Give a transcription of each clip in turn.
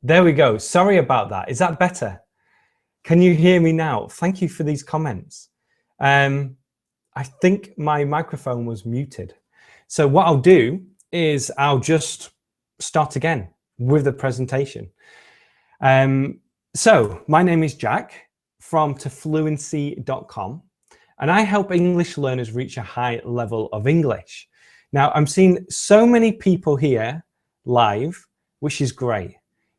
There we go. Sorry about that. Is that better? Can you hear me now? Thank you for these comments. I think my microphone was muted. So what I'll do is I'll just start again with the presentation. So my name is Jack from tofluency.com, and I help English learners reach a high level of English. Now, I'm seeing so many people here live, which is great.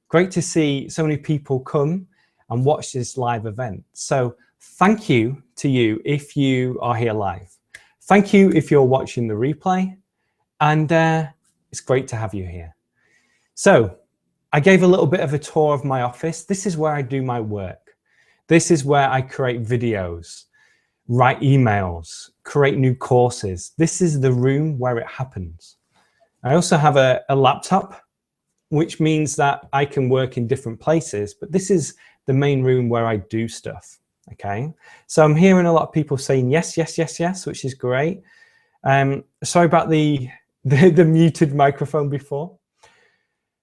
Great to see so many people come and watch this live event. So thank you to you if you are here live. Thank you if you're watching the replay. And it's great to have you here. So I gave a little bit of a tour of my office. This is where I do my work. This is where I create videos, write emails, create new courses. This is the room where it happens. I also have a laptop, which means that I can work in different places, but this is the main room where I do stuff, okay? So I'm hearing a lot of people saying yes, yes, yes, yes, which is great. Sorry about the muted microphone before.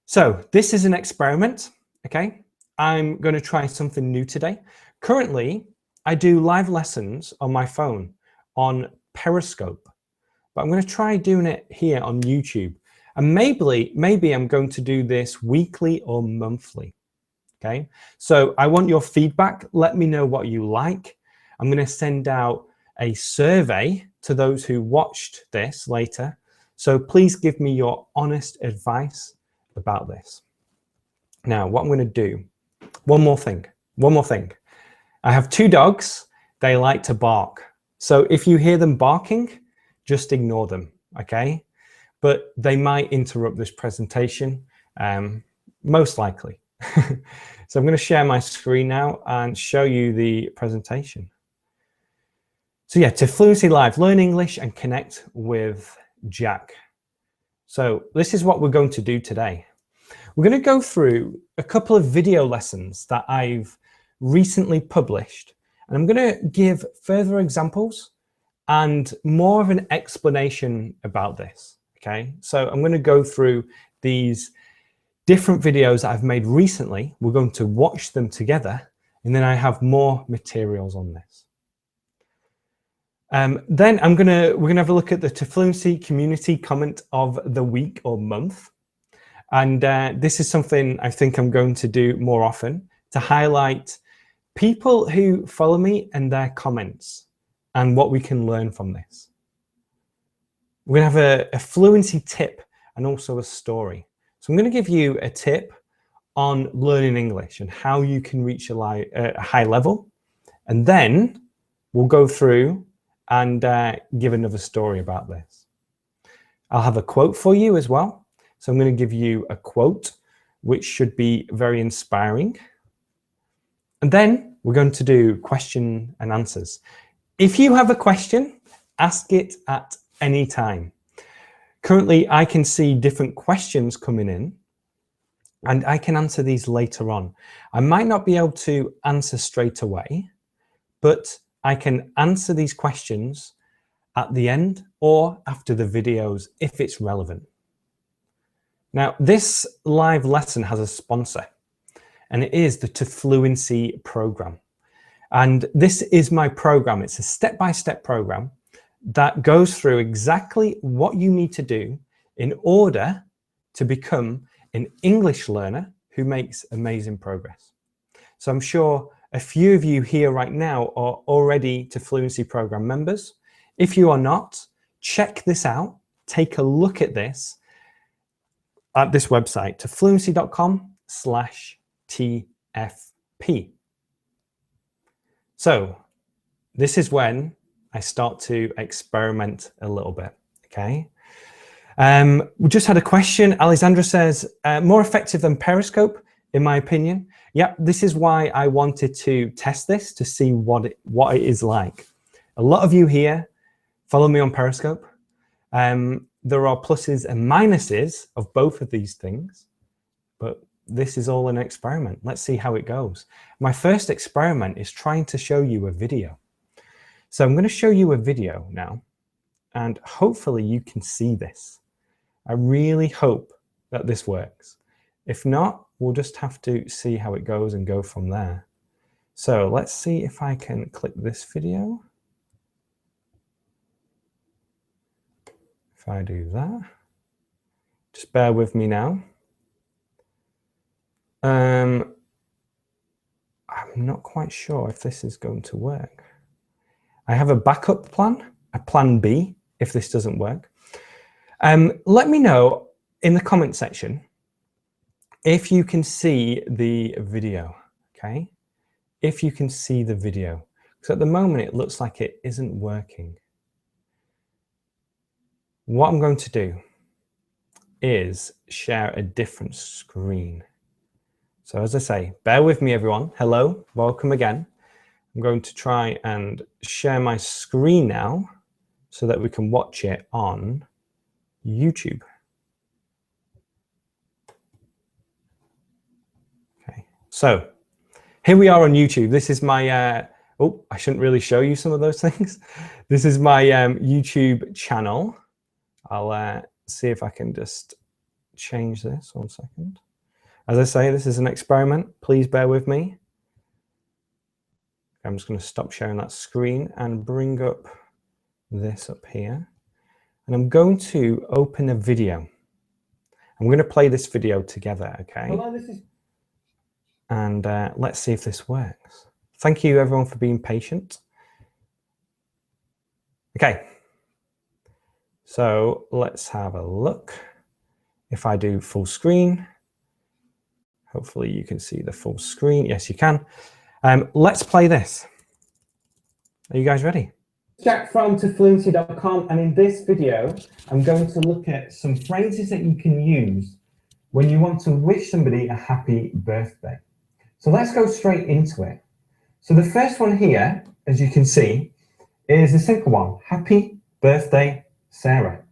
So this is an experiment, okay? I'm gonna try something new today. Currently, I do live lessons on my phone on Periscope, but I'm gonna try doing it here on YouTube. And maybe I'm going to do this weekly or monthly, okay? So I want your feedback. Let me know what you like. I'm going to send out a survey to those who watched this later. So please give me your honest advice about this. Now, what I'm going to do, one more thing. I have two dogs. They like to bark. So if you hear them barking, just ignore them, okay? But they might interrupt this presentation, most likely. So I'm going to share my screen now and show you the presentation. So yeah, To Fluency Live, learn English and connect with Jack. So this is what we're going to do today. We're going to go through a couple of video lessons that I've recently published, and I'm going to give further examples and more of an explanation about this. Okay, so I'm going to go through these different videos that I've made recently. We're going to watch them together, and then I have more materials on this. Then we're gonna have a look at the To Fluency community comment of the week or month, and this is something I think I'm going to do more often to highlight people who follow me and their comments and what we can learn from this. We're going to have a fluency tip and also a story. So I'm going to give you a tip on learning English and how you can reach a high level. And then we'll go through and give another story about this. I'll have a quote for you as well. So I'm going to give you a quote, which should be very inspiring. And then we're going to do question and answers. If you have a question, ask it at any time. Currently, I can see different questions coming in, and I can answer these later on. I might not be able to answer straight away, but I can answer these questions at the end or after the videos if it's relevant. Now, this live lesson has a sponsor, and it is the To Fluency program. And this is my program. It's a step-by-step program that goes through exactly what you need to do in order to become an English learner who makes amazing progress. So I'm sure a few of you here right now are already To Fluency program members. If you are not, check this out. Take a look at this at this website, tofluency.com/TFP. So this is when I start to experiment a little bit, okay? We just had a question. Alexandra says, more effective than Periscope, in my opinion. Yeah, this is why I wanted to test this to see what it is like. A lot of you here follow me on Periscope. There are pluses and minuses of both of these things, but this is all an experiment. Let's see how it goes. My first experiment is trying to show you a video. So I'm going to show you a video now, and hopefully you can see this. I really hope that this works. If not, we'll just have to see how it goes and go from there. So let's see if I can click this video. If I do that, just bear with me now. I'm not quite sure if this is going to work. I have a backup plan, a plan B, if this doesn't work. Let me know in the comment section if you can see the video, okay? If you can see the video. Because at the moment it looks like it isn't working. What I'm going to do is share a different screen. So as I say, bear with me everyone. Hello, welcome again. I'm going to try and share my screen now so that we can watch it on YouTube. Okay, so here we are on YouTube. This is my, oh, I shouldn't really show you some of those things. This is my YouTube channel. I'll see if I can just change this 1 second. As I say, this is an experiment. Please bear with me. I'm just going to stop sharing that screen and bring up this up here. And I'm going to open a video. I'm going to play this video together, okay? Hello, this is... And let's see if this works. Thank you everyone for being patient. Okay. So let's have a look. If I do full screen, hopefully you can see the full screen. Yes, you can. Let's play this. Are you guys ready? Jack from tofluency.com, and in this video, I'm going to look at some phrases that you can use when you want to wish somebody a happy birthday. So let's go straight into it. So the first one here, as you can see, is a simple one. Happy birthday, Sarah.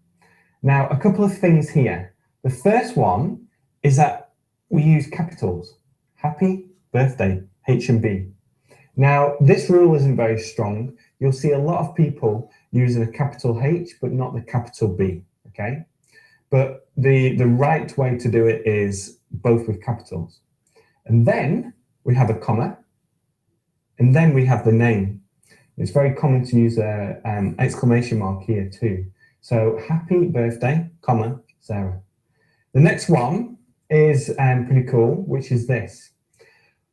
Now, a couple of things here. The first one is that we use capitals. Happy birthday, H&B. Now, this rule isn't very strong. You'll see a lot of people using a capital H, but not the capital B, okay? But the right way to do it is both with capitals. And then we have a comma, and then we have the name. It's very common to use an exclamation mark here too. So happy birthday, comma, Sarah. The next one is pretty cool, which is this.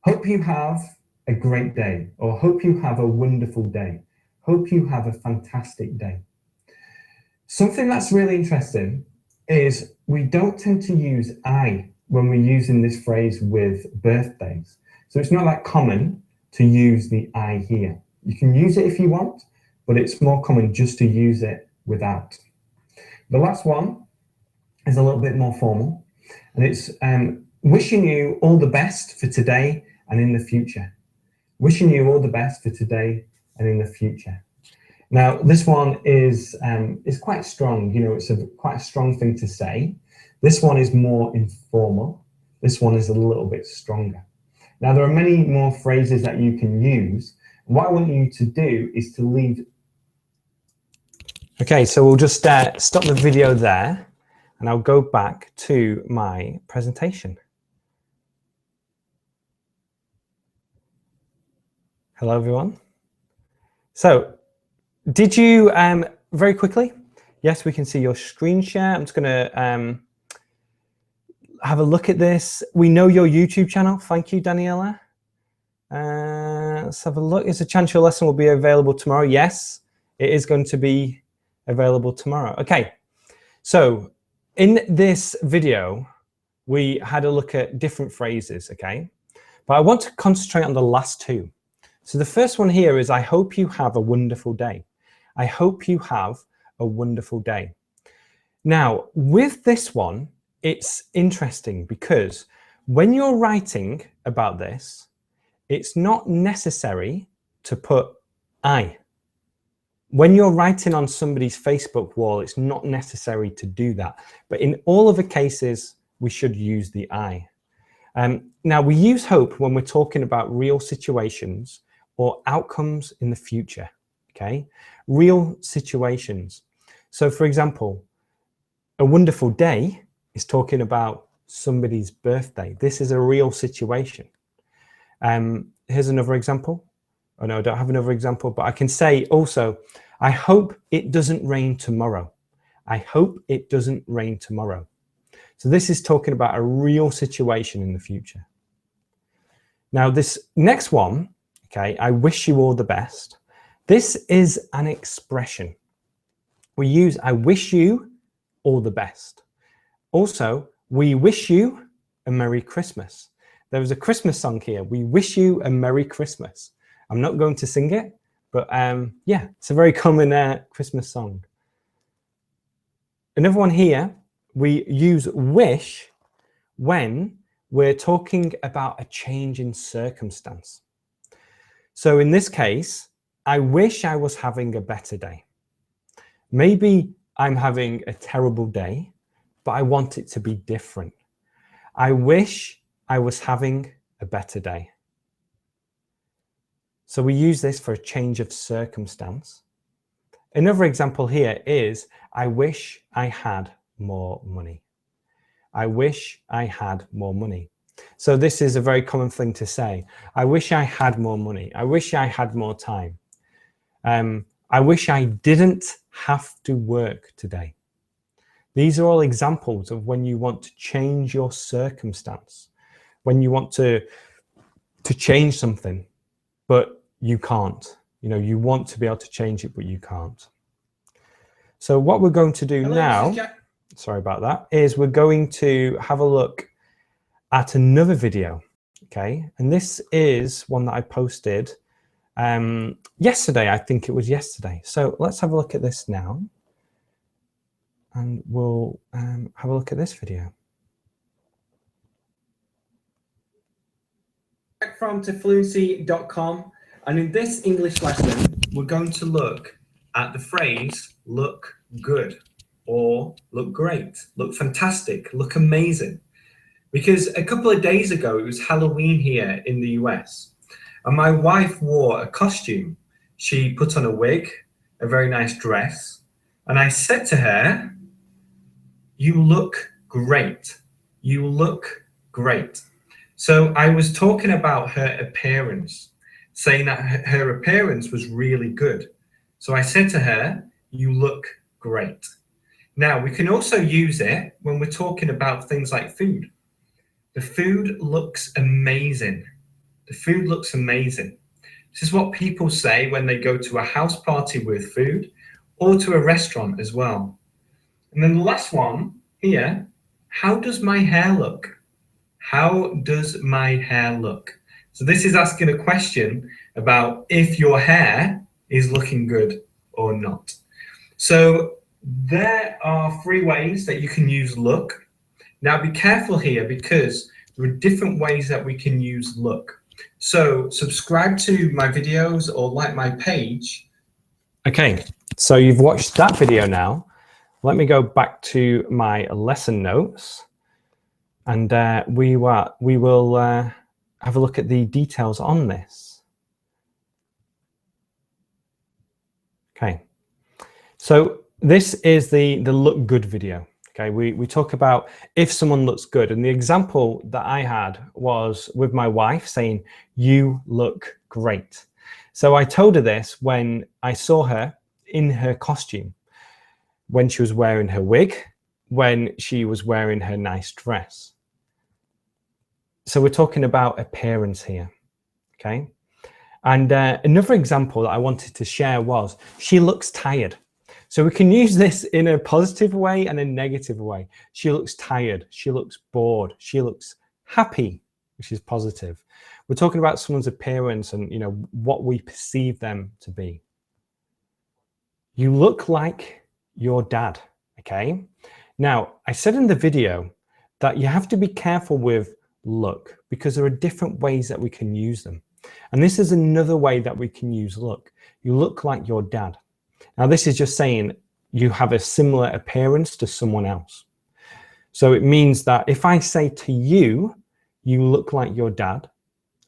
Hope you have a great day, or hope you have a wonderful day. Hope you have a fantastic day. Something that's really interesting is we don't tend to use I when we're using this phrase with birthdays. So it's not that common to use the I here. You can use it if you want, but it's more common just to use it without. The last one is a little bit more formal, and it's wishing you all the best for today and in the future. Wishing you all the best for today and in the future. Now, this one is quite strong. You know, it's quite a strong thing to say. This one is more informal. This one is a little bit stronger. Now, there are many more phrases that you can use. What I want you to do is to leave. Okay, so we'll just stop the video there, and I'll go back to my presentation. Hello, everyone. So, did you, very quickly, yes, we can see your screen share. I'm just going to have a look at this. We know your YouTube channel. Thank you, Daniela. Let's have a look. Is a chance your lesson will be available tomorrow? Yes, it is going to be available tomorrow. Okay, so in this video, we had a look at different phrases, okay? But I want to concentrate on the last two. So the first one here is, I hope you have a wonderful day. I hope you have a wonderful day. Now, with this one, it's interesting because when you're writing about this, it's not necessary to put I. When you're writing on somebody's Facebook wall, it's not necessary to do that. But in all other cases, we should use the I. Now, we use hope when we're talking about real situations or outcomes in the future, okay? Real situations. So, for example, a wonderful day is talking about somebody's birthday. This is a real situation. Here's another example. Oh no, I don't have another example, but I can say also, I hope it doesn't rain tomorrow. I hope it doesn't rain tomorrow. So this is talking about a real situation in the future. Now this next one, okay, I wish you all the best. This is an expression. We use I wish you all the best. Also, we wish you a Merry Christmas. There was a Christmas song here. We wish you a Merry Christmas. I'm not going to sing it, but yeah, it's a very common Christmas song. Another one here, we use wish when we're talking about a change in circumstance. So in this case, I wish I was having a better day. Maybe I'm having a terrible day, but I want it to be different. I wish I was having a better day. So we use this for a change of circumstance. Another example here is, I wish I had more money. I wish I had more money. So this is a very common thing to say. I wish I had more money. I wish I had more time. I wish I didn't have to work today. These are all examples of when you want to change your circumstance, when you want to change something, but you can't. You know, you want to be able to change it, but you can't. So what we're going to do now, sorry about that, is we're going to have a look at another video, okay? And this is one that I posted yesterday. I think it was yesterday. So let's have a look at this now. And we'll have a look at this video. From tofluency.com, and in this English lesson, we're going to look at the phrase look good or look great, look fantastic, look amazing. Because a couple of days ago, it was Halloween here in the US, and my wife wore a costume. She put on a wig, a very nice dress, and I said to her, "You look great. You look great." So I was talking about her appearance, saying that her appearance was really good. So I said to her, "You look great." Now, we can also use it when we're talking about things like food. The food looks amazing. The food looks amazing. This is what people say when they go to a house party with food or to a restaurant as well. And then the last one here, how does my hair look? How does my hair look? So this is asking a question about if your hair is looking good or not. So there are 3 ways that you can use look. Now be careful here because there are different ways that we can use look. So subscribe to my videos or like my page. Okay, so you've watched that video now. Let me go back to my lesson notes, and we will have a look at the details on this. Okay, so this is the look good video. Okay, we talk about if someone looks good, and the example that I had was with my wife saying, "You look great." So I told her this when I saw her in her costume, when she was wearing her wig, when she was wearing her nice dress. So we're talking about appearance here, okay? And another example that I wanted to share was, she looks tired. So we can use this in a positive way and a negative way. She looks tired, she looks bored, she looks happy, which is positive. We're talking about someone's appearance and, you know, what we perceive them to be. You look like your dad, okay? Now, I said in the video that you have to be careful with look because there are different ways that we can use them. And this is another way that we can use look. You look like your dad. Now, this is just saying you have a similar appearance to someone else. So it means that if I say to you, you look like your dad,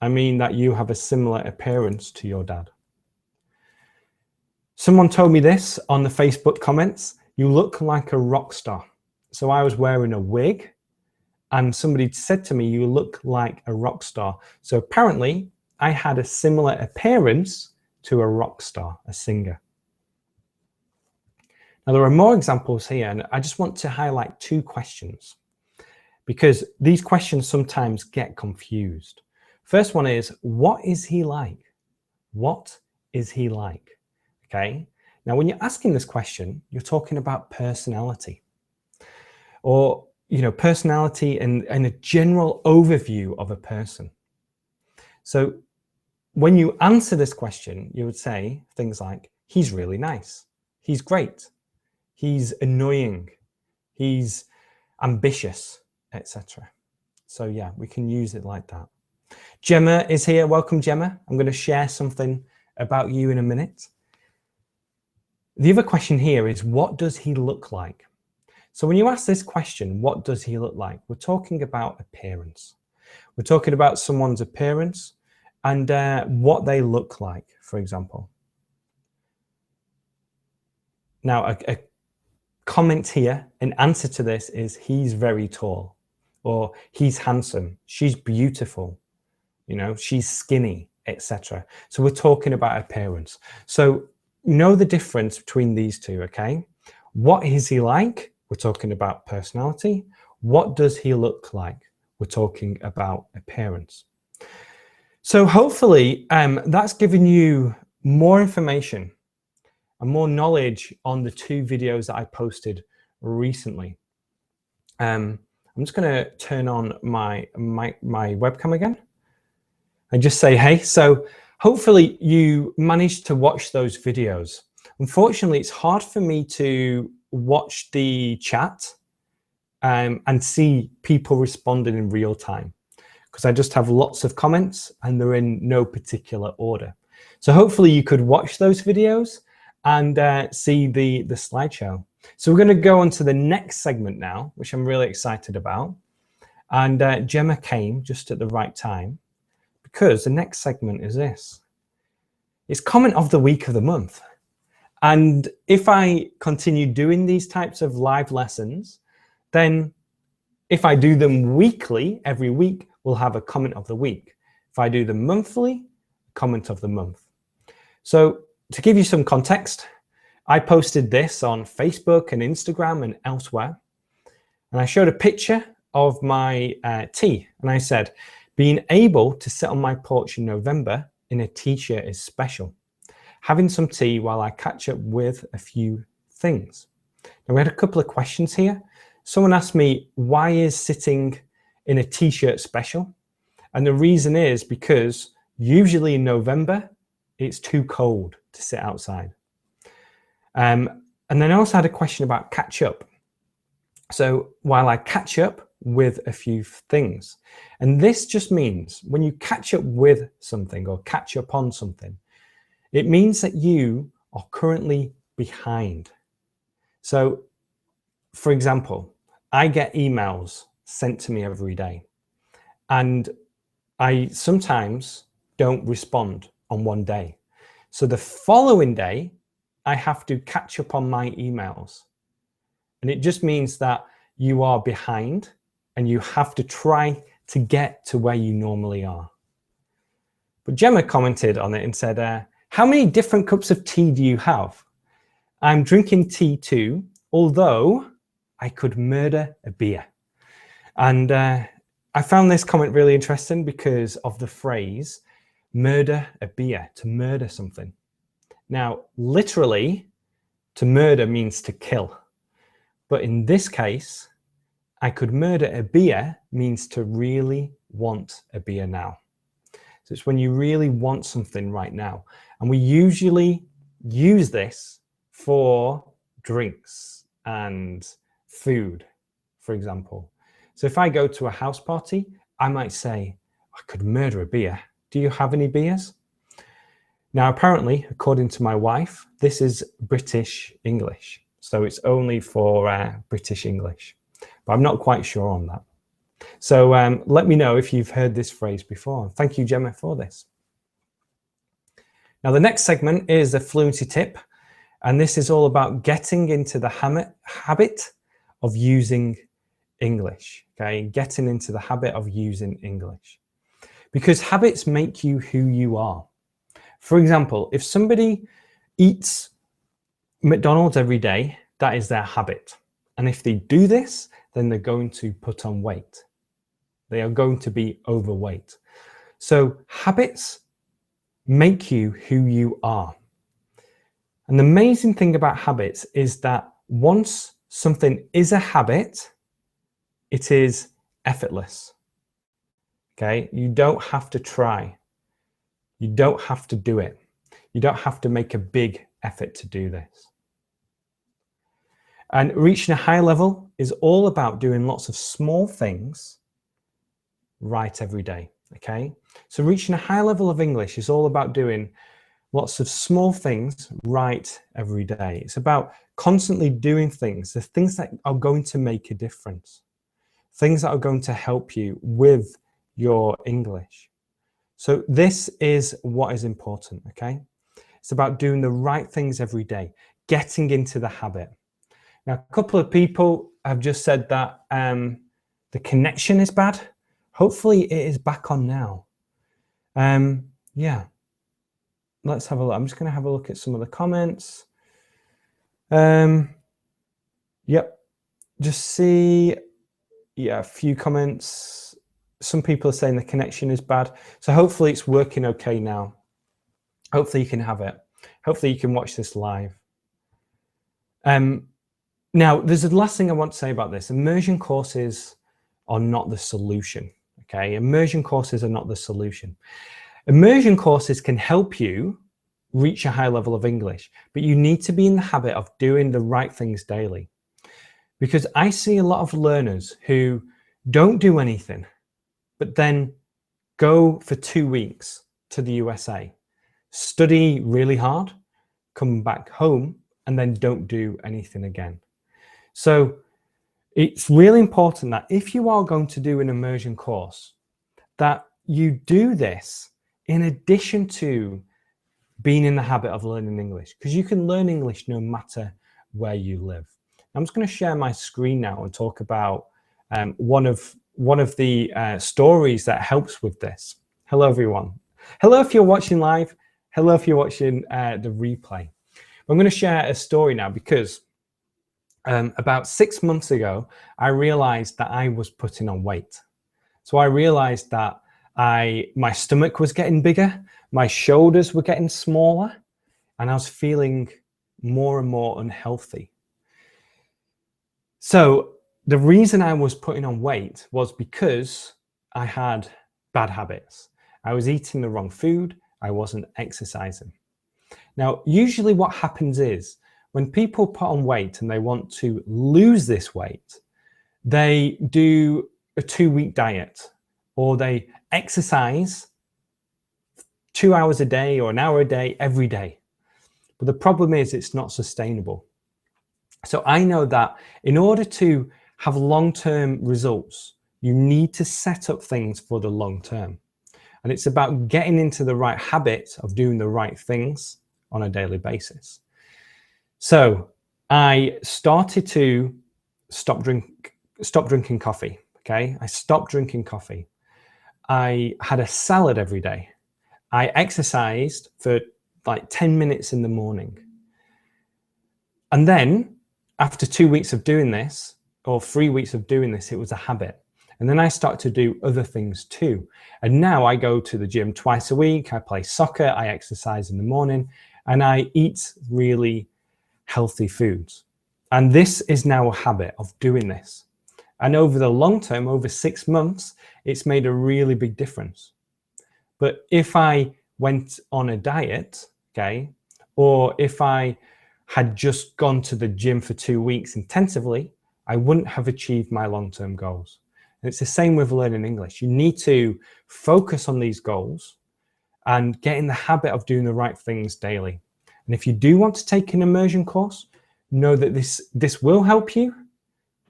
I mean that you have a similar appearance to your dad. Someone told me this on the Facebook comments, you look like a rock star. So I was wearing a wig and somebody said to me, you look like a rock star. So apparently I had a similar appearance to a rock star, a singer. Now there are more examples here, and I just want to highlight 2 questions because these questions sometimes get confused. First one is, what is he like? What is he like? Okay. Now, when you're asking this question, you're talking about personality, or, personality and a general overview of a person. So when you answer this question, you would say things like, he's really nice. He's great. He's annoying. He's ambitious, etc. So yeah, we can use it like that. Gemma is here. Welcome, Gemma. I'm going to share something about you in a minute. The other question here is, what does he look like? So when you ask this question, what does he look like? We're talking about appearance. We're talking about someone's appearance and what they look like, for example. Now, a comment here, an answer to this is, he's very tall, or he's handsome, she's beautiful, she's skinny, etc. So we're talking about appearance. So know the difference between these two, okay? What is he like? We're talking about personality. What does he look like? We're talking about appearance. So hopefully that's given you more information and more knowledge on the 2 videos that I posted recently. I'm just going to turn on my webcam again and just say hey. So hopefully you managed to watch those videos. Unfortunately, it's hard for me to watch the chat and see people responding in real time because I just have lots of comments and they're in no particular order. So hopefully you could watch those videos and see the slideshow. So we're going to go on to the next segment now, which I'm really excited about. And Gemma came just at the right time because the next segment is this. It's comment of the week of the month. And if I continue doing these types of live lessons, then if I do them weekly, every week, we'll have a comment of the week. If I do them monthly, comment of the month. So to give you some context, I posted this on Facebook and Instagram and elsewhere. And I showed a picture of my tea. And I said, being able to sit on my porch in November in a t-shirt is special. Having some tea while I catch up with a few things. Now we had a couple of questions here. Someone asked me, why is sitting in a t-shirt special? And the reason is because usually in November, it's too cold to sit outside. And then I also had a question about catch up. So while I catch up with a few things, and this just means when you catch up with something or catch up on something, it means that you are currently behind. So for example, I get emails sent to me every day, and I sometimes don't respond on one day. So the following day, I have to catch up on my emails. And it just means that you are behind and you have to try to get to where you normally are. But Gemma commented on it and said, how many different cups of tea do you have? I'm drinking tea too, although I could murder a beer. And I found this comment really interesting because of the phrase, murder a beer, to murder something. Now, literally, to murder means to kill. But in this case, I could murder a beer means to really want a beer now. So it's when you really want something right now. And we usually use this for drinks and food, for example. So if I go to a house party, I might say, I could murder a beer. Do you have any beers? Now, apparently, according to my wife, this is British English. So it's only for British English. But I'm not quite sure on that. So let me know if you've heard this phrase before. Thank you, Gemma, for this. Now, the next segment is a fluency tip. And this is all about getting into the habit of using English, okay? Getting into the habit of using English. Because habits make you who you are. For example, if somebody eats McDonald's every day, that is their habit. And if they do this, then they're going to put on weight. They are going to be overweight. So habits make you who you are. And the amazing thing about habits is that once something is a habit, it is effortless. Okay? You don't have to try. You don't have to do it. You don't have to make a big effort to do this. And reaching a high level is all about doing lots of small things right every day. Okay? So reaching a high level of English is all about doing lots of small things right every day. It's about constantly doing things, the things that are going to make a difference, things that are going to help you with your English. So this is what is important, okay? It's about doing the right things every day, getting into the habit. Now, a couple of people have just said that the connection is bad. Hopefully it is back on now. Yeah, let's have a look. I'm just going to have a look at some of the comments. Yep, just see, yeah, a few comments. Some people are saying the connection is bad. So hopefully it's working okay now. Hopefully you can have it. Hopefully you can watch this live. Now, there's the last thing I want to say about this. Immersion courses are not the solution, okay? Immersion courses are not the solution. Immersion courses can help you reach a high level of English, but you need to be in the habit of doing the right things daily. Because I see a lot of learners who don't do anything, but then go for 2 weeks to the USA, study really hard, come back home, and then don't do anything again. So it's really important that if you are going to do an immersion course, that you do this in addition to being in the habit of learning English, because you can learn English no matter where you live. I'm just going to share my screen now and talk about one of the stories that helps with this. Hello, everyone. Hello if you're watching live. Hello if you're watching the replay. I'm going to share a story now because about 6 months ago, I realized that I was putting on weight. So I realized that my stomach was getting bigger, my shoulders were getting smaller, and I was feeling more and more unhealthy. So the reason I was putting on weight was because I had bad habits. I was eating the wrong food. I wasn't exercising. Now, usually what happens is when people put on weight and they want to lose this weight, they do a 2-week diet or they exercise 2 hours a day or an hour a day every day. But the problem is it's not sustainable. So I know that in order to have long-term results, you need to set up things for the long term. And it's about getting into the right habit of doing the right things on a daily basis. So I started to stop drinking coffee, okay? I stopped drinking coffee. I had a salad every day. I exercised for like 10 minutes in the morning. And then after 2 weeks of doing this, or 3 weeks of doing this, it was a habit. And then I started to do other things too. And now I go to the gym twice a week, I play soccer, I exercise in the morning, and I eat really healthy foods. And this is now a habit of doing this. And over the long term, over 6 months, it's made a really big difference. But if I went on a diet, okay, or if I had just gone to the gym for 2 weeks intensively, I wouldn't have achieved my long-term goals. And it's the same with learning English. You need to focus on these goals and get in the habit of doing the right things daily. And if you do want to take an immersion course, know that this will help you,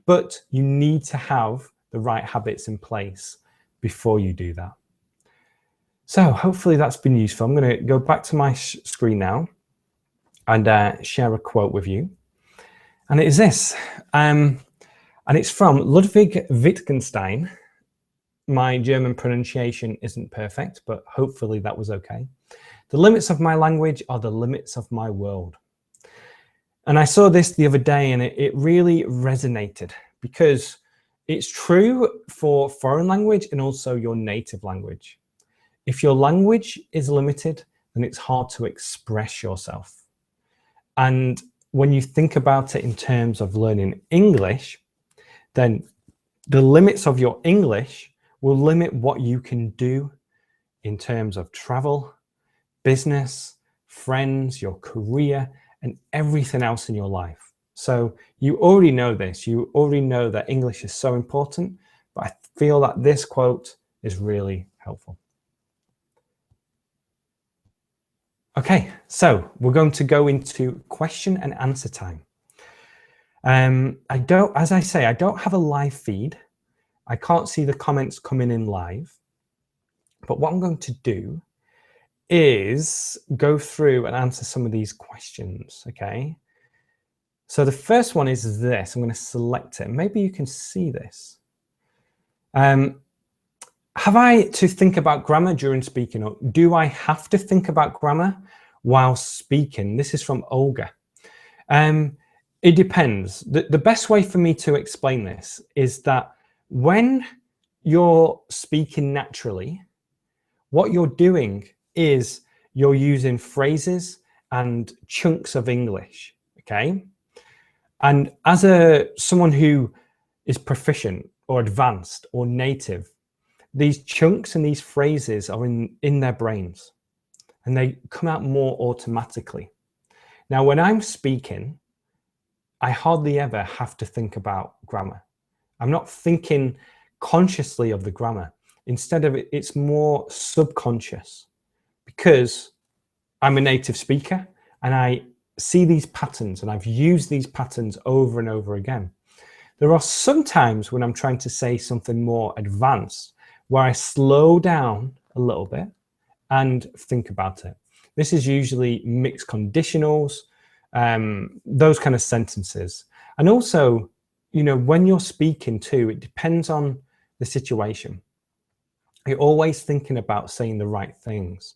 but you need to have the right habits in place before you do that. So hopefully that's been useful. I'm going to go back to my screen now and share a quote with you. And it is this. And it's from Ludwig Wittgenstein. My German pronunciation isn't perfect, but hopefully that was okay. The limits of my language are the limits of my world. And I saw this the other day and it really resonated because it's true for foreign language and also your native language. If your language is limited, then it's hard to express yourself. And when you think about it in terms of learning English, then the limits of your English will limit what you can do in terms of travel, business, friends, your career, and everything else in your life. So you already know this. You already know that English is so important, but I feel that this quote is really helpful. Okay, so we're going to go into question and answer time. As I say, I don't have a live feed. I can't see the comments coming in live, but what I'm going to do is go through and answer some of these questions, okay? So the first one is this. I'm going to select it. Maybe you can see this. Have I to think about grammar during speaking, or do I have to think about grammar while speaking? This is from Olga. It depends. The best way for me to explain this is that when you're speaking naturally, what you're doing is you're using phrases and chunks of English, okay? And as someone who is proficient or advanced or native, these chunks and these phrases are in their brains and they come out more automatically. Now, when I'm speaking, I hardly ever have to think about grammar. I'm not thinking consciously of the grammar. Instead of it, it's more subconscious because I'm a native speaker and I see these patterns and I've used these patterns over and over again. There are some times when I'm trying to say something more advanced where I slow down a little bit and think about it. This is usually mixed conditionals, those kind of sentences. And also, you know, when you're speaking too, it depends on the situation. You're always thinking about saying the right things.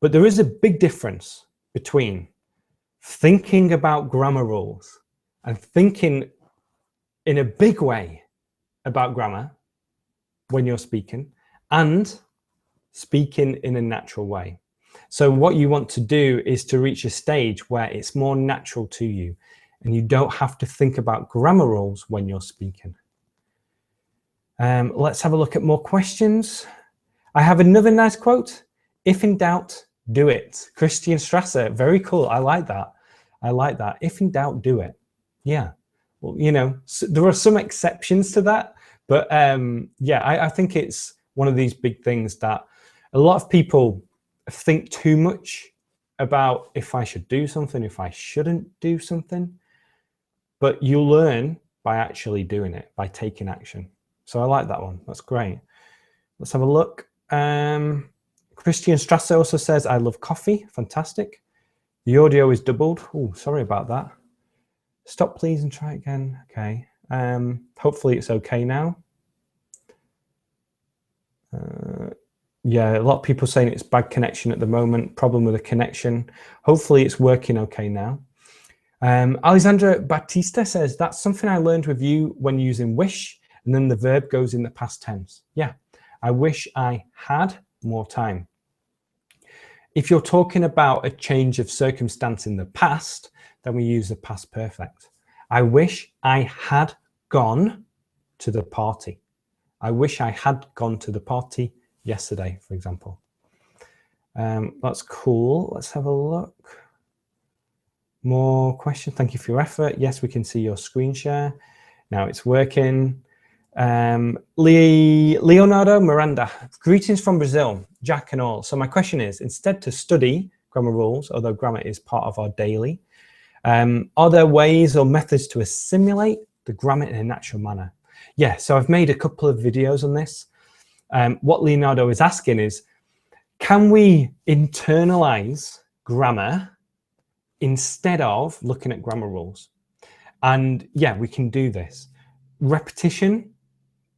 But there is a big difference between thinking about grammar rules and thinking in a big way about grammar when you're speaking and speaking in a natural way. So what you want to do is to reach a stage where it's more natural to you and you don't have to think about grammar rules when you're speaking. Let's have a look at more questions. I have another nice quote. If in doubt, do it. Christian Strasser, very cool. I like that. I like that. If in doubt, do it. Yeah. Well, you know, there are some exceptions to that, but yeah, I think it's one of these big things that a lot of people think too much about if I should do something, if I shouldn't do something, but you learn by actually doing it, by taking action. So I like that one. That's great. Let's have a look. Christian Strasser also says, I love coffee. Fantastic. The audio is doubled. Oh, sorry about that. Stop, please, and try again. Okay. Hopefully it's okay now. Yeah, a lot of people saying it's bad connection at the moment, problem with the connection. Hopefully it's working okay now. Alexandra Batista says, that's something I learned with you when using wish, and then the verb goes in the past tense. Yeah, I wish I had more time. If you're talking about a change of circumstance in the past, then we use the past perfect. I wish I had gone to the party. I wish I had gone to the party yesterday, for example. That's cool. Let's have a look. More questions. Thank you for your effort. Yes, we can see your screen share. Now it's working. Leonardo Miranda, greetings from Brazil, Jack and all. So my question is, instead to study grammar rules, although grammar is part of our daily, are there ways or methods to assimilate the grammar in a natural manner? Yeah, so I've made a couple of videos on this. What Leonardo is asking is, can we internalize grammar instead of looking at grammar rules? And yeah, we can do this. Repetition,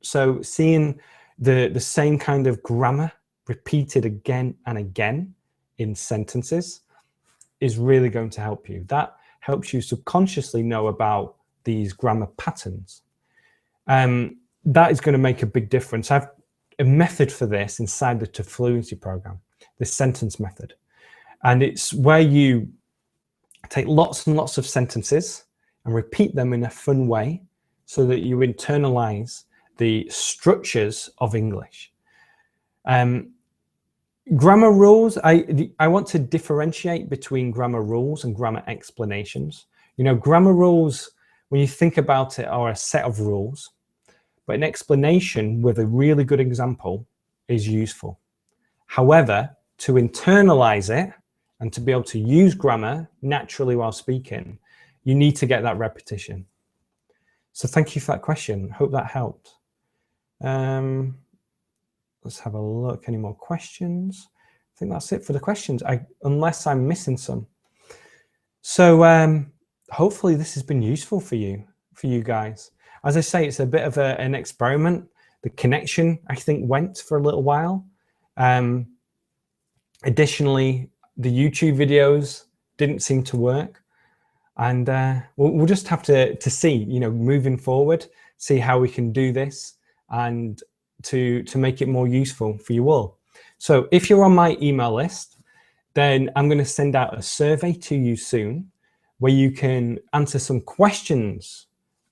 so seeing the same kind of grammar repeated again and again in sentences is really going to help you. That helps you subconsciously know about these grammar patterns. That is going to make a big difference. I have a method for this inside the To Fluency program, the sentence method. And it's where you take lots and lots of sentences and repeat them in a fun way so that you internalize the structures of English. Grammar rules, I want to differentiate between grammar rules and grammar explanations. You know, grammar rules, when you think about it, are a set of rules, but an explanation with a really good example is useful. However, to internalize it and to be able to use grammar naturally while speaking, you need to get that repetition. So thank you for that question. Hope that helped. Let's have a look. Any more questions? I think that's it for the questions, unless I'm missing some. So hopefully this has been useful for you guys. As I say, it's a bit of an experiment. The connection, I think, went for a little while. Additionally, the YouTube videos didn't seem to work. And we'll just have to see, you know, moving forward, see how we can do this and to make it more useful for you all. So if you're on my email list, then I'm going to send out a survey to you soon where you can answer some questions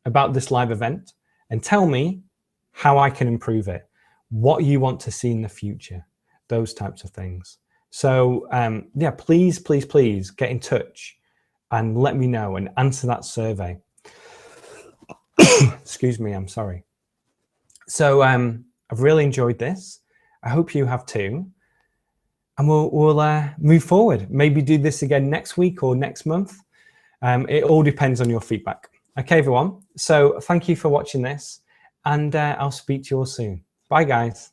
about this live event and tell me how I can improve it, what you want to see in the future, those types of things. So yeah, please get in touch and let me know and answer that survey. Excuse me, I'm sorry. So I've really enjoyed this. I hope you have too. And we'll move forward. Maybe do this again next week or next month. It all depends on your feedback. Okay, everyone. So thank you for watching this, and I'll speak to you all soon. Bye, guys.